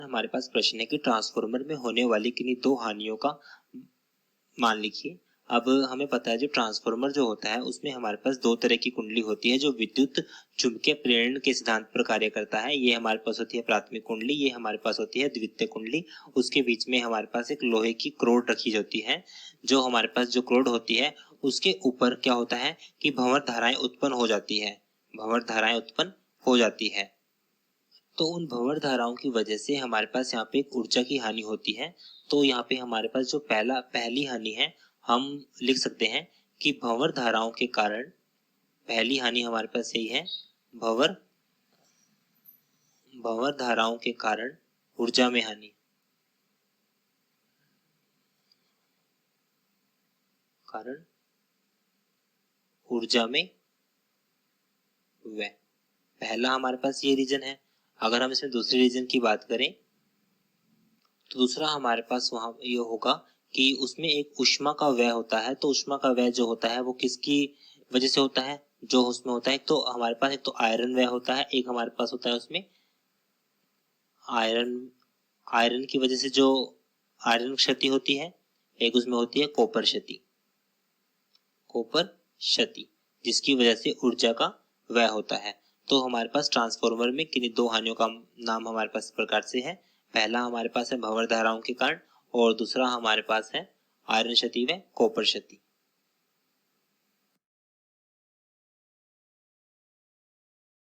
हमारे पास प्रश्न है कि ट्रांसफार्मर में होने वाली किन्हीं दो हानियों का मान लिखिए। अब हमें पता है जो ट्रांसफार्मर जो होता है उसमें हमारे पास दो तरह की कुंडली होती है जो विद्युत चुंबकीय प्रेरण के सिद्धांत पर कार्य करता है। ये हमारे पास होती है प्राथमिक कुंडली, ये हमारे पास होती है द्वितीय कुंडली। उसके बीच में हमारे पास एक लोहे की क्रोड रखी होती है। जो हमारे पास जो क्रोड होती है उसके ऊपर क्या होता है कि भंवर धाराएं उत्पन्न हो जाती है, भंवर धाराएं उत्पन्न हो जाती है। तो उन भंवर धाराओं की वजह से हमारे पास यहाँ पे एक ऊर्जा की हानि होती है। तो यहाँ पे हमारे पास जो पहली हानि है हम लिख सकते हैं कि भंवर धाराओं के कारण पहली हानि हमारे पास यही है, भंवर धाराओं के कारण ऊर्जा में हानि, कारण ऊर्जा में व्यय। पहला हमारे पास ये रीजन है। अगर हम इसमें दूसरे रीजन की बात करें तो दूसरा हमारे पास वहां ये होगा कि उसमें एक ऊष्मा का व्यय होता है। तो ऊष्मा का व्यय जो होता है वो किसकी वजह से होता है, जो उसमें होता है तो हमारे पास एक तो आयरन व्यय होता है, एक हमारे पास होता है उसमें आयरन की वजह से जो आयरन क्षति होती है, एक उसमें होती है कॉपर क्षति जिसकी वजह से ऊर्जा का व्यय होता है। तो हमारे पास ट्रांसफार्मर में किन्हीं दो हानियों का नाम हमारे पास इस प्रकार से है। पहला हमारे पास है भंवर धाराओं के कारण और दूसरा हमारे पास है आयरन क्षति व कॉपर क्षति।